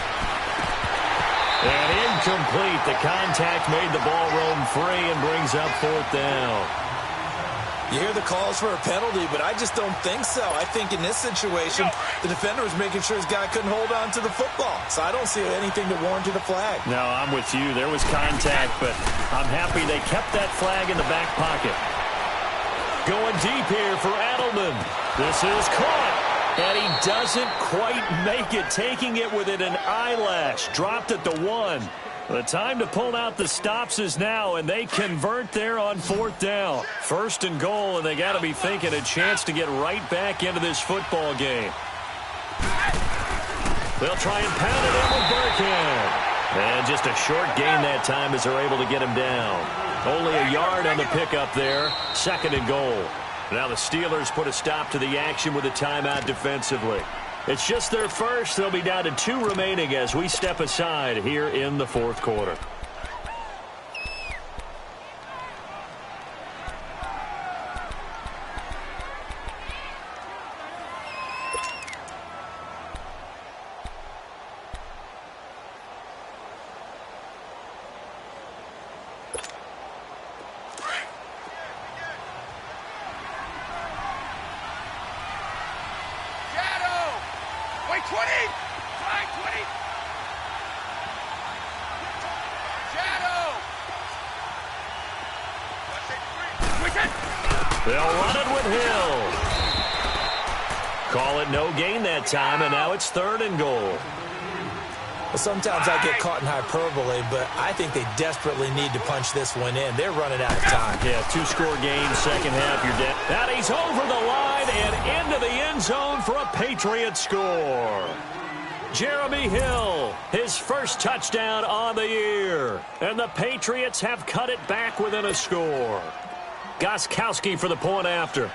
And incomplete. The contact made the ball roam free and brings up 4th down. You hear the calls for a penalty, but I just don't think so. I think in this situation, the defender was making sure his guy couldn't hold on to the football. So I don't see anything to warrant a flag. No, I'm with you. There was contact, but I'm happy they kept that flag in the back pocket. Going deep here for Adelman. This is caught, and he doesn't quite make it, taking it within an eyelash. Dropped at the 1. The time to pull out the stops is now, and they convert there on 4th down. 1st and goal, and they got to be thinking a chance to get right back into this football game. They'll try and pound it in with Burkhead. And just a short gain that time as they're able to get him down. Only a yard on the pickup there. 2nd and goal. Now the Steelers put a stop to the action with a timeout defensively. It's just their first. They'll be down to 2 remaining as we step aside here in the 4th quarter. They'll run it with Hill. Call it no gain that time, and now it's 3rd and goal. Well, sometimes I get caught in hyperbole, but I think they desperately need to punch this one in. They're running out of time. Yeah, 2-score game, second half, you're dead. And he's over the line and into the end zone for a Patriot score. Jeremy Hill, his first touchdown on the year. And the Patriots have cut it back within a score. Gostkowski for the point after.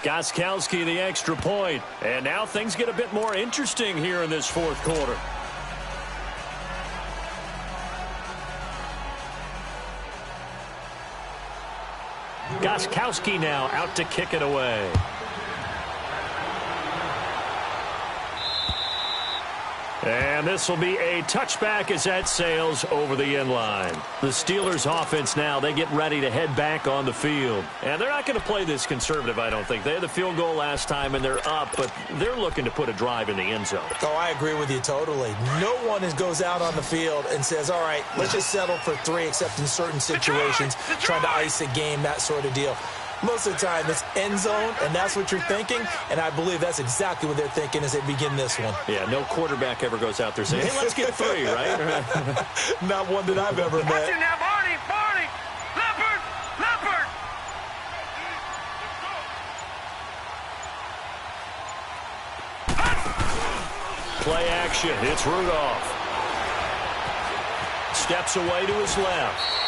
Gostkowski the extra point. And now things get a bit more interesting here in this 4th quarter. Gostkowski now out to kick it away. And this will be a touchback as that sails over the end line. The Steelers offense now, they get ready to head back on the field. And they're not going to play this conservative, I don't think. They had the field goal last time and they're up, but they're looking to put a drive in the end zone. Oh, I agree with you totally. No one goes out on the field and says, all right, let's just settle for 3, except in certain situations, trying to ice a game, that sort of deal. Most of the time, it's end zone, and that's what you're thinking, and I believe that's exactly what they're thinking as they begin this one. Yeah, no quarterback ever goes out there saying, hey, let's get 3, right? Not one that I've ever met. Watch it now, Barney! Leopard! Play action. It's Rudolph. Steps away to his left.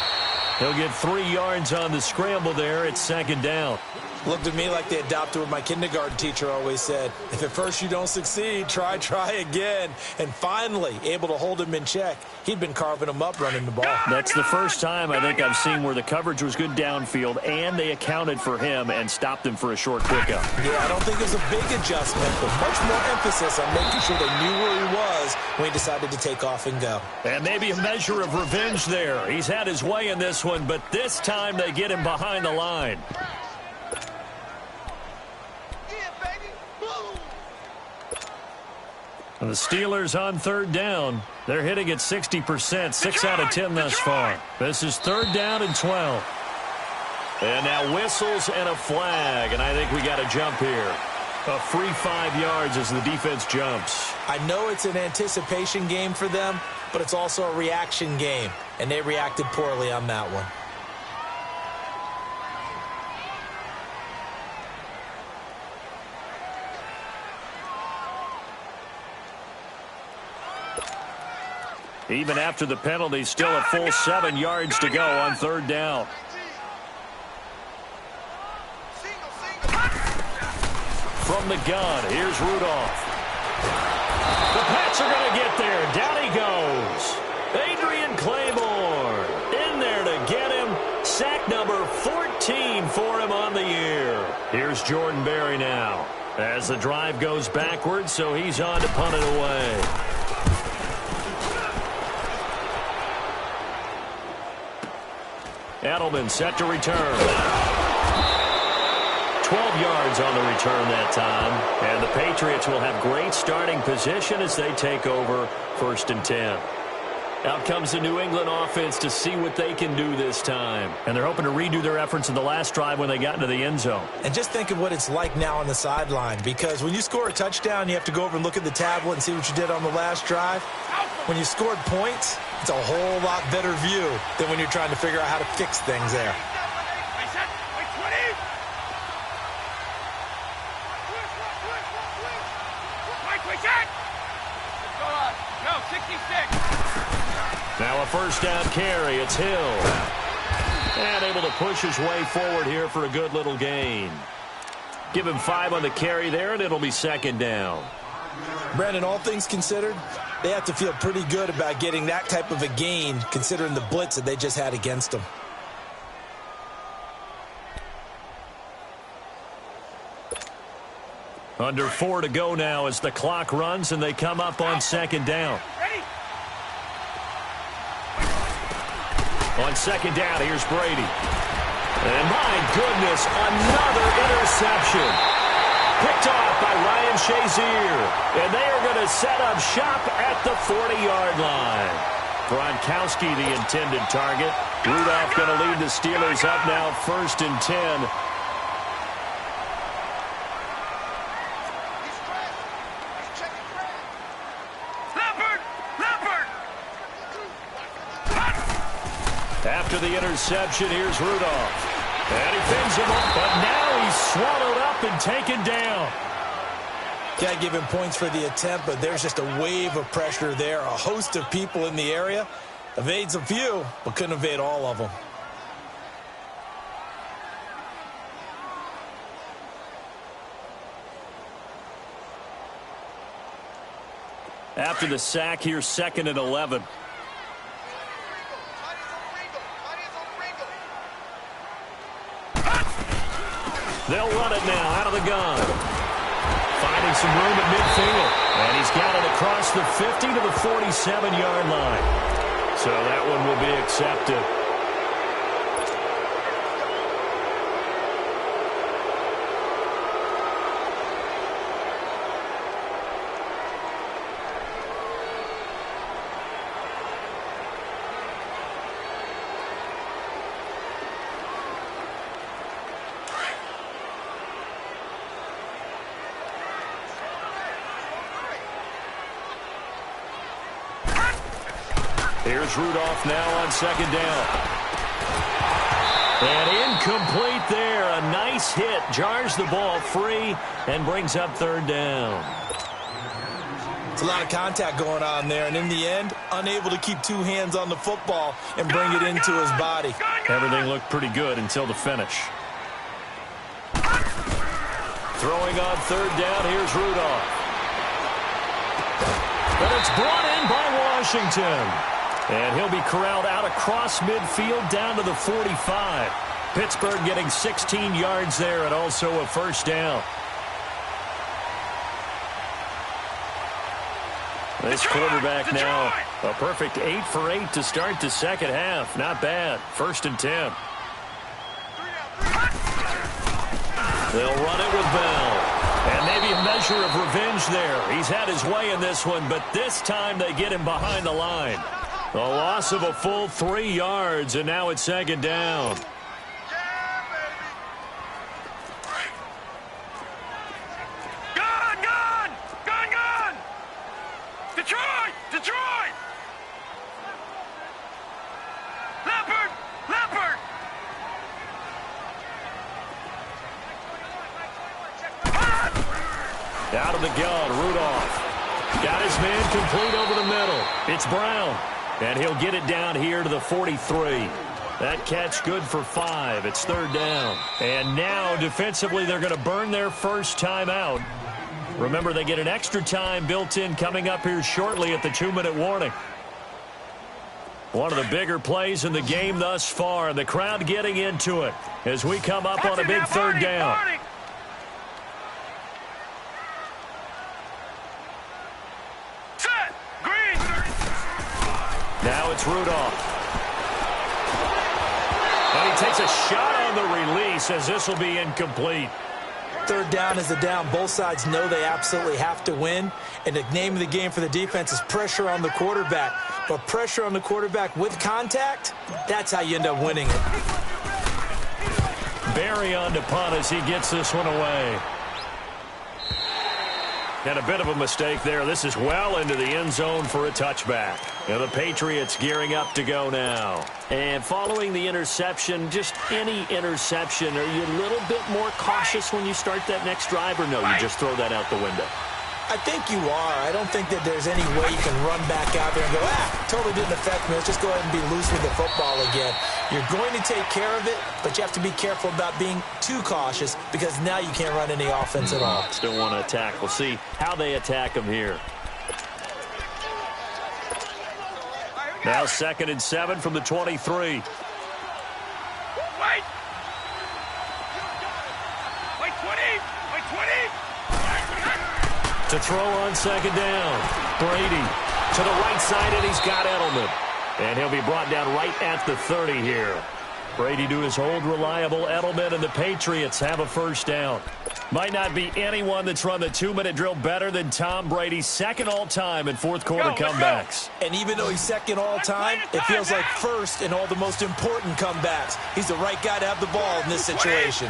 He'll get 3 yards on the scramble there. It's 2nd down. Looked at me like they adopted what my kindergarten teacher always said. If at first you don't succeed, try again. And finally, able to hold him in check. He'd been carving him up running the ball. That's the first time I think I've seen where the coverage was good downfield and they accounted for him and stopped him for a short pickup. Yeah, I don't think it was a big adjustment, but much more emphasis on making sure they knew where he was when he decided to take off and go. And maybe a measure of revenge there. He's had his way in this one, but this time they get him behind the line. And the Steelers on third down. They're hitting at 60%, 6 out of 10 thus far. This is third down and 12. And now whistles and a flag, and I think we got a jump here. A free 5 yards as the defense jumps. I know it's an anticipation game for them, but it's also a reaction game, and they reacted poorly on that one. Even after the penalty, still a full 7 yards to go on third down. From the gun, here's Rudolph. The Pats are going to get there. Down he goes. Adrian Claiborne in there to get him. Sack number 14 for him on the year. Here's Jordan Berry now as the drive goes backwards, so he's on to punt it away. Edelman set to return. 12 yards on the return that time. And the Patriots will have great starting position as they take over 1st and 10. Out comes the New England offense to see what they can do this time. And they're hoping to redo their efforts in the last drive when they got into the end zone. And just think of what it's like now on the sideline, because when you score a touchdown, you have to go over and look at the tablet and see what you did on the last drive. When you scored points, it's a whole lot better view than when you're trying to figure out how to fix things there. Now a first down carry. It's Hill. And able to push his way forward here for a good little gain. Give him 5 on the carry there, and it'll be second down. Brandon, all things considered, they have to feel pretty good about getting that type of a gain, considering the blitz that they just had against them. Under 4 to go now as the clock runs, and they come up on second down. On second down, here's Brady. And my goodness, another interception. Picked off by Ryan Shazier. And they are going to set up shop at the 40-yard line. Gronkowski, the intended target. Rudolph going to lead the Steelers up now 1st and 10. After the interception, here's Rudolph. And he fends him up, but now he's swallowed up and taken down. Can't give him points for the attempt, but there's just a wave of pressure there. A host of people in the area. Evades a few, but couldn't evade all of them. After the sack, here's 2nd and 11. They'll run it now out of the gun. Finding some room at midfield. And he's got it across the 50 to the 47-yard line. So that one will be accepted. Here's Rudolph now on second down. And incomplete there. A nice hit. Jars the ball free and brings up third down. It's a lot of contact going on there, and in the end, unable to keep 2 hands on the football and bring it into his body. Everything looked pretty good until the finish. Throwing on third down, here's Rudolph. But it's brought in by Washington. And he'll be corralled out across midfield down to the 45. Pittsburgh getting 16 yards there and also a first down. This quarterback now a perfect 8 for 8 to start the second half. Not bad. 1st and 10. They'll run it with Bell. And maybe a measure of revenge there. He's had his way in this one, but this time they get him behind the line. A loss of a full 3 yards, and now it's 2nd down. Gun! Detroit! Leopard! Out of the gun, Rudolph. Got his man complete over the middle. It's Brown. And he'll get it down here to the 43. That catch good for 5. It's 3rd down. And now, defensively, they're going to burn their first time out. Remember, they get an extra time built in coming up here shortly at the 2-minute warning. One of the bigger plays in the game thus far. And the crowd getting into it as we come up on a big 3rd down. Now it's Rudolph. And he takes a shot on the release as this will be incomplete. 3rd down is a down. Both sides know they absolutely have to win. And the name of the game for the defense is pressure on the quarterback. But pressure on the quarterback with contact, that's how you end up winning it. Barry on to punt as he gets this one away. And a bit of a mistake there. This is well into the end zone for a touchback. And the Patriots gearing up to go now. And following the interception, just any interception, are you a little bit more cautious when you start that next drive, or no, you just throw that out the window? I think you are. I don't think that there's any way you can run back out there and go, totally didn't affect me. Let's just go ahead and be loose with the football again. You're going to take care of it, but you have to be careful about being too cautious because now you can't run any offense at all. Still want to attack. We'll see how they attack them here. Now 2nd and 7 from the 23. Wait, 20! To throw on 2nd down. Brady to the right side, and he's got Edelman. And he'll be brought down right at the 30 here. Brady to his old reliable Edelman, and the Patriots have a first down. Might not be anyone that's run the 2-minute drill better than Tom Brady. 2nd all-time in 4th quarter comebacks. And even though he's 2nd all-time, it feels like 1st in all the most important comebacks. He's the right guy to have the ball in this situation.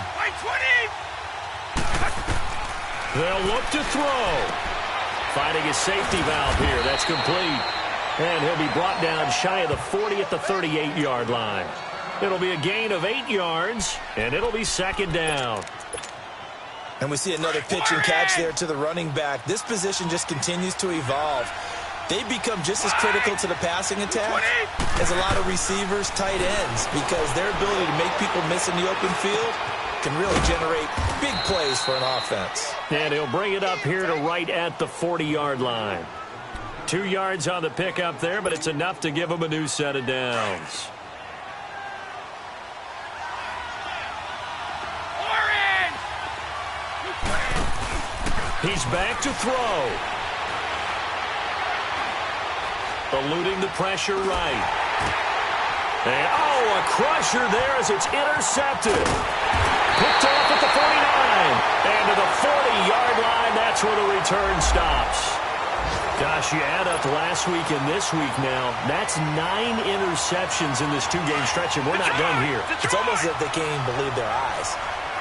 They'll look to throw. Finding his safety valve here. That's complete. And he'll be brought down shy of the 40 at the 38-yard line. It'll be a gain of 8 yards, and it'll be 2nd down. And we see another pitch and catch there to the running back. This position just continues to evolve. They become just as critical to the passing attack as a lot of receivers, tight ends, because their ability to make people miss in the open field can really generate big plays for an offense. And he'll bring it up here to right at the 40-yard line. 2 yards on the pickup there, but it's enough to give him a new set of downs. He's back to throw. Eluding the pressure right. And, a crusher there as it's intercepted. Picked off at the 49. And to the 40-yard line, that's where the return stops. Gosh, you add up last week and this week now, that's 9 interceptions in this 2-game stretch, and we're not done here. It's almost as if they can't even believe their eyes.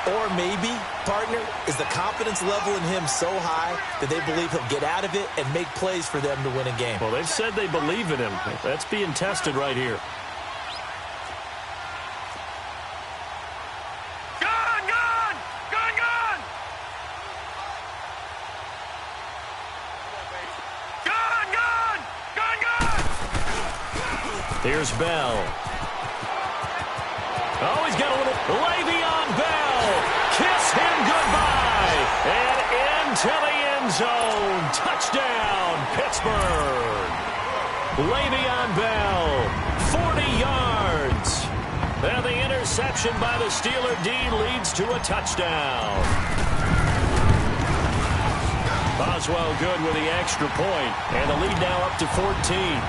Or maybe, partner, is the confidence level in him so high that they believe he'll get out of it and make plays for them to win a game. Well, they've said they believe in him. That's being tested right here. Here's Bell. Oh, he's got a little Le'Veon Bell. Kiss him goodbye. touchdown, Pittsburgh. Le'Veon Bell, 40 yards. And the interception by the Steeler D leads to a touchdown. Boswell good with the extra point, and the lead now up to 14.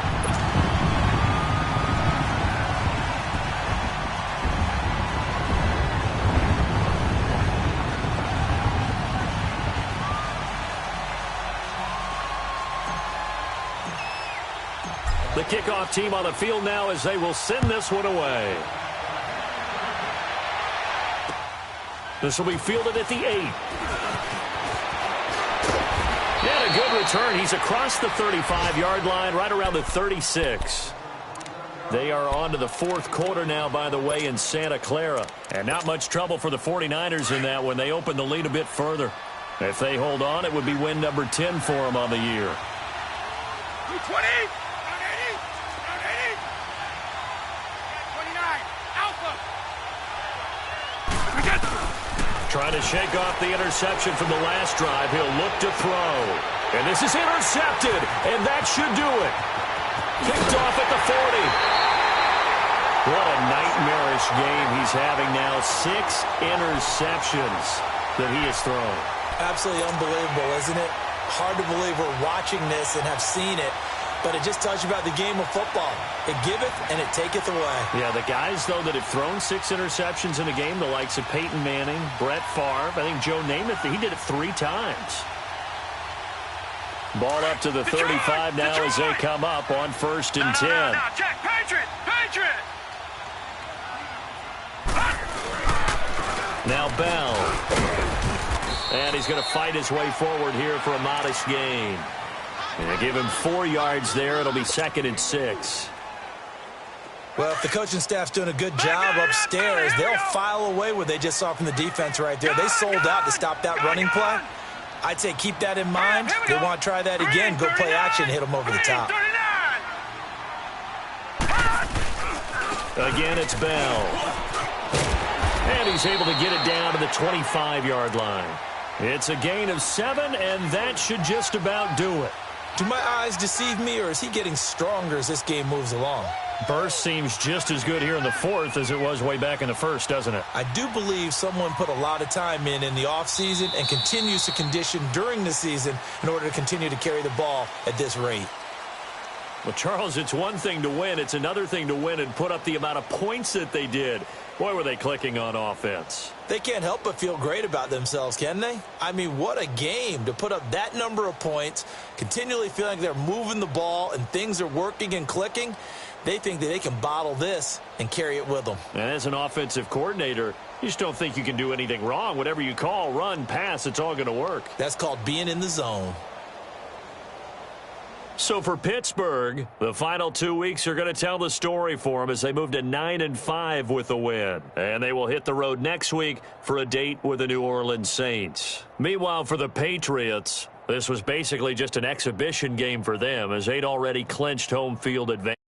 The kickoff team on the field now as they will send this one away. This will be fielded at the 8. And a good return. He's across the 35-yard line, right around the 36. They are on to the fourth quarter now, by the way, in Santa Clara. And not much trouble for the 49ers in that when they open the lead a bit further. If they hold on, it would be win number 10 for them on the year. 20. Trying to shake off the interception from the last drive. He'll look to throw. And this is intercepted, and that should do it. Kicked off at the 40. What a nightmarish game he's having now. 6 interceptions that he has thrown. Absolutely unbelievable, isn't it? Hard to believe we're watching this and have seen it. But it just tells you about the game of football. It giveth and it taketh away. Yeah, the guys, though, that have thrown 6 interceptions in a game, the likes of Peyton Manning, Brett Favre, I think Joe Namath, he did it 3 times. Ball up to the 35 now as they come up on 1st and 10. Now, Jack, Patriot! Now Bell. And he's going to fight his way forward here for a modest gain. And they give him 4 yards there. It'll be 2nd and 6. Well, if the coaching staff's doing a good job upstairs, they'll file away what they just saw from the defense right there. They sold out to stop that running play. I'd say keep that in mind. They want to try that again. Go play action, hit them over the top. Again, it's Bell. And he's able to get it down to the 25-yard line. It's a gain of 7, and that should just about do it. Do my eyes deceive me, or is he getting stronger as this game moves along? Burst seems just as good here in the 4th as it was way back in the 1st, doesn't it? I do believe someone put a lot of time in the offseason and continues to condition during the season in order to continue to carry the ball at this rate. Well, Charles, it's one thing to win. It's another thing to win and put up the amount of points that they did. Boy, were they clicking on offense. They can't help but feel great about themselves, can they? I mean, what a game to put up that number of points, continually feeling like they're moving the ball and things are working and clicking. They think that they can bottle this and carry it with them. And as an offensive coordinator, you just don't think you can do anything wrong. Whatever you call, run, pass, it's all going to work. That's called being in the zone. So for Pittsburgh, the final 2 weeks are going to tell the story for them as they move to 9-5 with the win. And they will hit the road next week for a date with the New Orleans Saints. Meanwhile, for the Patriots, this was basically just an exhibition game for them as they'd already clinched home field advantage.